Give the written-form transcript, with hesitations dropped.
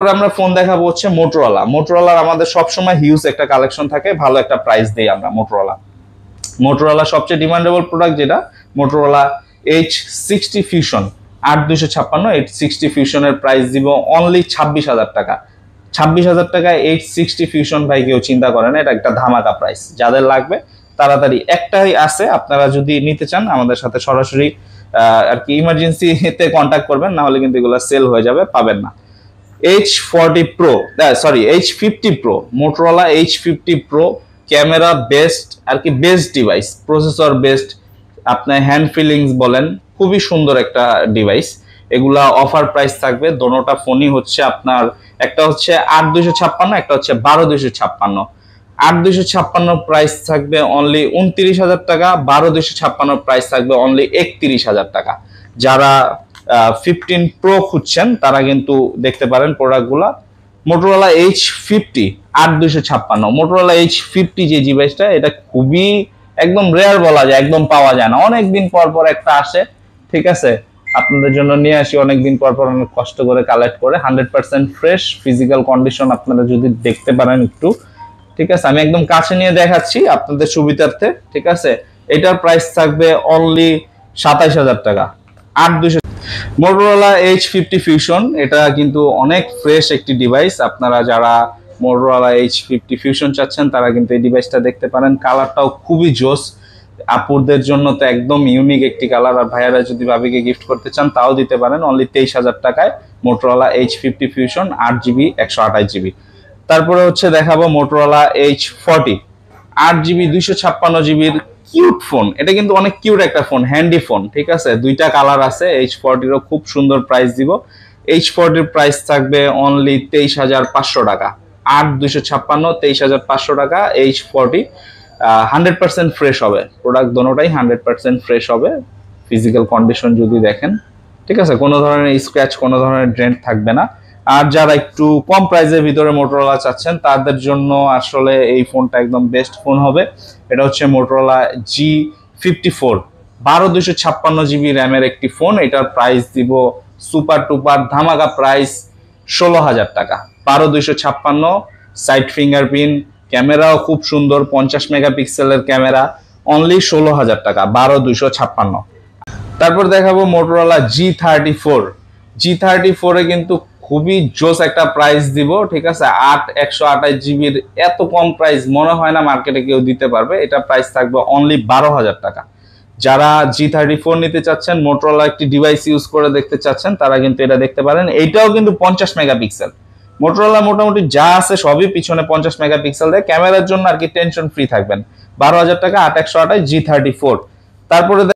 আমরা ফোন দেখাবো হচ্ছে মোটরোলার আমাদের সবসময় হিউজ একটা কালেকশন থাকে, ভালো একটা প্রাইস দেই আমরা। মোটরোলা সবচেয়ে ডিমান্ডেবল প্রোডাক্ট যেটা মোটরোলা H60 ফিউশন 8256 H60 ফিউশনের প্রাইস দিব অনলি 26,000 টাকা। 26,000 টাকায় H60 ফিউশন ভাই কেউ চিন্তা করেন, এটা একটা ধামাকা প্রাইস। যাদের লাগবে তাড়াতাড়ি, একটাই আছে, আপনারা যদি নিতে চান আমাদের সাথে সরাসরি আর কি ইমার্জেন্সিতে কন্ট্যাক্ট করবেন, না হলে কিন্তু এগুলো সেল হয়ে যাবে, পাবেন না। H40 Pro, sorry H50 Pro, Motorola H50 Pro camera best আর কি, বেস্ট ডিভাইস, প্রসেসর বেস্ট, আপনার হ্যান্ড ফিলিংস বলেন, খুবই সুন্দর একটা ডিভাইস। এগুলা অফার প্রাইস থাকবে, দোনোটা ফোনই হচ্ছে আপনার, একটা হচ্ছে 8256, একটা হচ্ছে 12256। 8256 প্রাইস থাকবে অনলি 29,000 টাকা, 12256 প্রাইস থাকবে অনলি 31,000 টাকা। যারা 15 Pro খুঁজছেন তারা কিন্তু দেখতে পারেন প্রোডাক্টগুলা। মোটরোলা H50 8256, মোটরোলা H50 যে ডিভাইসটা, এটা খুবই একদম রেয়ার বলা যায়, একদম পাওয়া যায় না, অনেকদিন পর পর একটা আসে, ঠিক আছে, আপনাদের জন্য নিয়ে আসি অনেকদিন পর পর, অনেক কষ্ট করে কালেক্ট করে। 100% ফ্রেশ, ফিজিক্যাল কন্ডিশন আপনারা যদি দেখতে পারেন একটু, ঠিক আছে, আমি একদম কাছে নিয়ে দেখাচ্ছি আপনাদের সুবিধার্থে, ঠিক আছে। এটার প্রাইস থাকবে অনলি 27,000 টাকা। 8200 মোটরোলা H50 ফিউশন, এটা কিন্তু অনেক ফ্রেশ একটি ডিভাইস। আপনারা যারা মোটরোলা H50 ফিউশন চাচ্ছেন তারা কিন্তু এই ডিভাইসটা দেখতে পারেন। কালারটাও খুবই জোস, আপুরদের জন্য তো একদম ইউনিক একটি কালার, আর ভাইয়ারা যদি ভাবিকে গিফট করতে চান তাও দিতে পারেন অনলি 23,000 টাকায় Motorola H50 fusion 8GB 128GB। তারপরে হচ্ছে দেখাবো Motorola H40 8GB 256GBর cute phone. এটা কিন্তু অনেক কিউট একটা ফোন, হ্যান্ডি ফোন, ঠিক আছে। দুইটা কালার আছে। H40রও খুব সুন্দর প্রাইস দিব। H40 প্রাইস থাকবে অনলি 23,500 টাকা। 8256 23,500 টাকা H40। 100% ফ্রেশ হবে প্রোডাক্ট, দোনোটাই 100% ফ্রেশ হবে ফিজিক্যাল কন্ডিশন যদি দেখেন, ঠিক আছে, কোনো ধরনের স্ক্র্যাচ, কোনো ধরনের ডেন্ট থাকবে না। আর যারা একটু কম প্রাইসের ভিতরে মোটরোলা চাচ্ছেন তাদের জন্য আসলে এই ফোনটা একদম বেস্ট ফোন হবে। এটা হচ্ছে মোটরোলা G54 12256GB র্যামের একটি ফোন। এটার প্রাইস দিব সুপার টুপার ধামাকা প্রাইস 16,000 টাকা। 12256, সাইড ফিঙ্গারপ্রিন্ট, ক্যামেরাও খুব সুন্দর, 50 মেগাপিক্সেলের ক্যামেরা, অনলি 16,000 টাকা 12256। তারপর দেখাবো মোটরোলা G34 এ কিন্তু খুবই জোস একটা প্রাইস দিব, ঠিক আছে। 128GBর এত কম প্রাইস মনে হয় না মার্কেটে কেউ দিতে পারবে। এটা প্রাইস থাকবে অনলি 12,000 টাকা। যারা G34 নিতে চাচ্ছেন, মোটরোলা একটি ডিভাইস ইউজ করে দেখতে চাচ্ছেন, তারা কিন্তু এটা দেখতে পারেন। এইটাও কিন্তু 50 মেগাপিক্সেল। মোটরোলা মোটামুটি যা আছে সবই পিছনে 50 মেগাপিক্সেল দেয়, ক্যামেরার জন্য আর কি টেনশন ফ্রি থাকবেন। 12,000 টাকা 8128 G34। তারপরে